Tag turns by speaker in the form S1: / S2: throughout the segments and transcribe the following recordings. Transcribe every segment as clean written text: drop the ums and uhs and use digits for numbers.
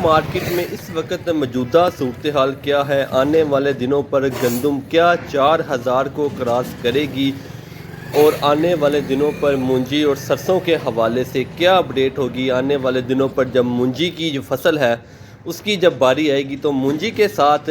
S1: Market میں اس وقت موجودہ صورتحال کیا ہے؟ آنے والے دنوں پر گندم کیا 4000 کو کراس کرے گی؟ اور آنے والے دنوں پر مونجی اور سرسوں کے حوالے سے کیا اپڈیٹ ہوگی؟ آنے والے دنوں پر جب مونجی کی جو فصل ہے اس کی جب باری آئے گی تو مونجی کے ساتھ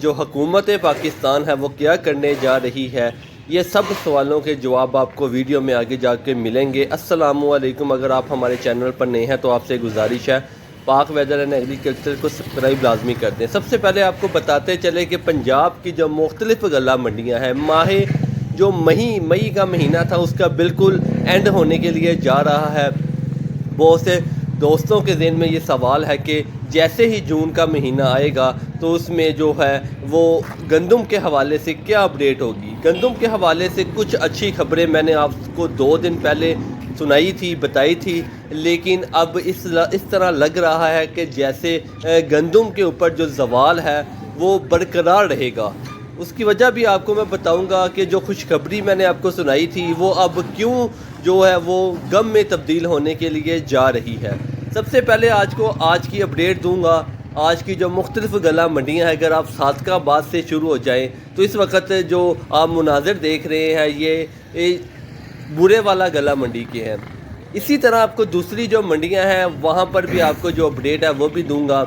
S1: جو حکومت پاکستان ہے وہ کیا کرنے جا رہی ہے؟ یہ سب سوالوں کے جواب آپ کو ویڈیو میں آگے جا کے ملیں گے۔ السلام علیکم، اگر آپ ہمارے چینل پر نئے ہیں تو آپ سے گزارش ہے پاک ویدر اینڈ ایگریکلچر کو سبسکرائب لازمی کر دیں۔ سب سے پہلے آپ کو بتاتے چلے کہ پنجاب کی جو مختلف غلہ منڈیاں ہیں، جو مئی کا مہینہ تھا اس کا بالکل اینڈ ہونے کے لیے جا رہا ہے۔ بہت سے دوستوں کے ذہن میں یہ سوال ہے کہ جیسے ہی جون کا مہینہ آئے گا تو اس میں جو ہے وہ گندم کے حوالے سے کیا اپڈیٹ ہوگی؟ گندم کے حوالے سے کچھ اچھی خبریں میں نے آپ کو 2 دن پہلے سنائی تھی، بتائی تھی، لیکن اب اس طرح لگ رہا ہے کہ جیسے گندم کے اوپر جو زوال ہے وہ برقرار رہے گا۔ اس کی وجہ بھی آپ کو میں بتاؤں گا کہ جو خوشخبری میں نے آپ کو سنائی تھی وہ اب کیوں جو ہے وہ غم میں تبدیل ہونے کے لیے جا رہی ہے۔ سب سے پہلے آج کی اپڈیٹ دوں گا۔ آج کی جو مختلف غلہ منڈیاں ہیں، اگر آپ صادق آباد سے شروع ہو جائیں تو اس وقت جو آپ مناظر دیکھ رہے ہیں یہ بورے والا غلہ منڈی کے ہیں۔ اسی طرح آپ کو دوسری جو منڈیاں ہیں وہاں پر بھی آپ کو جو اپڈیٹ ہے وہ بھی دوں گا۔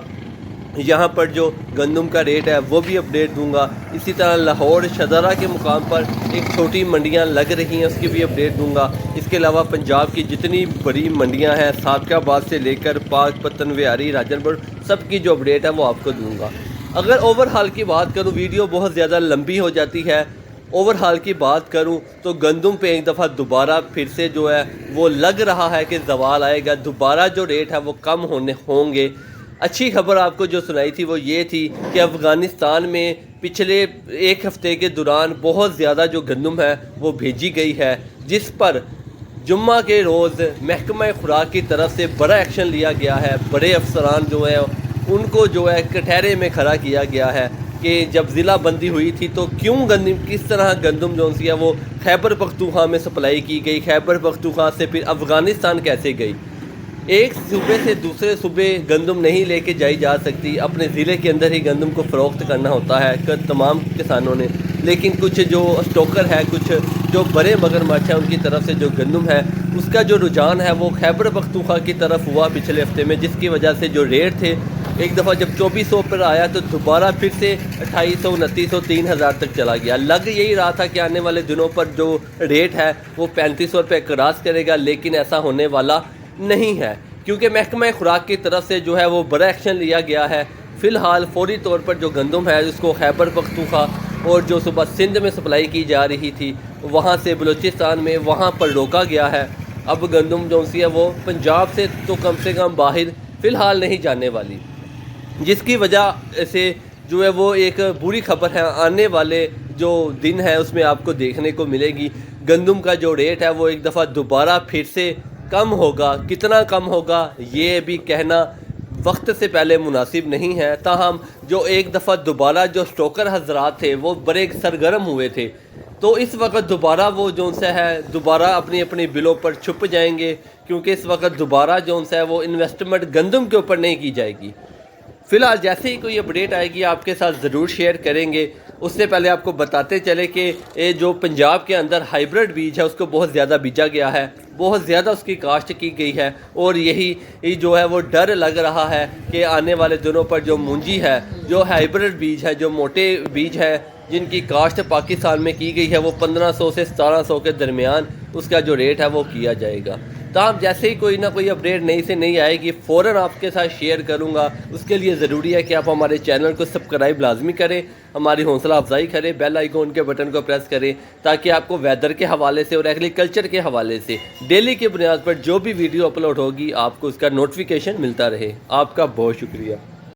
S1: یہاں پر جو گندم کا ریٹ ہے وہ بھی اپڈیٹ دوں گا۔ اسی طرح لاہور شدرہ کے مقام پر ایک چھوٹی منڈیاں لگ رہی ہیں، اس کی بھی اپڈیٹ دوں گا۔ اس کے علاوہ پنجاب کی جتنی بڑی منڈیاں ہیں صادق آباد سے لے کر پاک پتن ویاری راجن پور، سب کی جو اپڈیٹ ہے وہ آپ کو دوں گا۔ اگر اوور ہال کی بات کروں، ویڈیو بہت زیادہ لمبی ہو جاتی ہے، اوور ہال کی بات کروں تو گندم پہ ایک دفعہ دوبارہ پھر سے جو ہے وہ لگ رہا ہے کہ زوال آئے گا، دوبارہ جو ریٹ ہے وہ کم ہوں گے۔ اچھی خبر آپ کو جو سنائی تھی وہ یہ تھی کہ افغانستان میں پچھلے 1 ہفتے کے دوران بہت زیادہ جو گندم ہے وہ بھیجی گئی ہے، جس پر جمعہ کے روز محکمہ خوراک کی طرف سے بڑا ایکشن لیا گیا ہے۔ بڑے افسران جو ہیں ان کو جو ہے کٹہرے میں کھڑا کیا گیا ہے کہ جب ضلع بندی ہوئی تھی تو کس طرح گندم جو سی ہے وہ خیبر پختونخوا میں سپلائی کی گئی، خیبر پختونخوا سے پھر افغانستان کیسے گئی۔ ایک صوبے سے دوسرے صوبے گندم نہیں لے کے جائی جا سکتی، اپنے ضلع کے اندر ہی گندم کو فروخت کرنا ہوتا ہے تمام کسانوں نے، لیکن کچھ جو اسٹوکر ہے، کچھ جو بڑے مگرمچھ ہیں، ان کی طرف سے جو گندم ہے اس کا جو رجحان ہے وہ خیبر پختونخوا کی طرف ہوا پچھلے ہفتے میں، جس کی وجہ سے جو ریٹ تھے ایک دفعہ جب 2400 پر آیا تو دوبارہ پھر سے 2800، 2900، 3000 تک چلا گیا۔ لگ یہی رہا تھا کہ آنے والے دنوں پر جو ریٹ ہے وہ 3500 روپے کراس کرے گا، لیکن ایسا ہونے والا نہیں ہے، کیونکہ محکمہ خوراک کی طرف سے جو ہے وہ بڑا ایکشن لیا گیا ہے۔ فی الحال فوری طور پر جو گندم ہے اس کو خیبر پختونخوا اور جو صوبہ سندھ میں سپلائی کی جا رہی تھی وہاں سے بلوچستان میں وہاں پر روکا گیا ہے۔ اب گندم جو سی ہے وہ پنجاب سے تو کم سے کم باہر فی الحال نہیں جانے والی، جس کی وجہ سے جو ہے وہ ایک بری خبر ہے، آنے والے جو دن ہے اس میں آپ کو دیکھنے کو ملے گی گندم کا جو ریٹ ہے وہ ایک دفعہ دوبارہ پھر سے کم ہوگا۔ کتنا کم ہوگا یہ بھی کہنا وقت سے پہلے مناسب نہیں ہے، تاہم جو ایک دفعہ دوبارہ جو اسٹوکر حضرات تھے وہ بڑے سرگرم ہوئے تھے، تو اس وقت دوبارہ وہ جو سے ہے دوبارہ اپنی بلوں پر چھپ جائیں گے، کیونکہ اس وقت دوبارہ جو ہے وہ انویسٹمنٹ گندم کے اوپر نہیں کی جائے گی۔ فی الحال جیسے ہی کوئی اپڈیٹ آئے گی آپ کے ساتھ ضرور شیئر کریں گے۔ اس سے پہلے آپ کو بتاتے چلے کہ جو پنجاب کے اندر ہائیبرڈ بیج ہے اس کو بہت زیادہ بیجا گیا ہے، بہت زیادہ اس کی کاشت کی گئی ہے، اور یہی جو ہے وہ ڈر لگ رہا ہے کہ آنے والے دنوں پر جو مونجی ہے، جو ہائیبرڈ بیج ہے، جو موٹے بیج ہے جن کی کاشت پاکستان میں کی گئی ہے وہ 1500 سے 1700 کے درمیان اس کا جو ریٹ ہے وہ کیا جائے گا۔ تاہم جیسے ہی کوئی نہ کوئی اپڈیٹ نئی سے نئی آئے گی فوراً آپ کے ساتھ شیئر کروں گا۔ اس کے لیے ضروری ہے کہ آپ ہمارے چینل کو سبسکرائب لازمی کریں، ہماری حوصلہ افزائی کریں، بیل آئیکن کے بٹن کو پریس کریں، تاکہ آپ کو ویدر کے حوالے سے اور ایگریکلچر کے حوالے سے ڈیلی کی بنیاد پر جو بھی ویڈیو اپلوڈ ہوگی آپ کو اس کا نوٹیفیکیشن ملتا رہے۔ آپ کا بہت شکریہ۔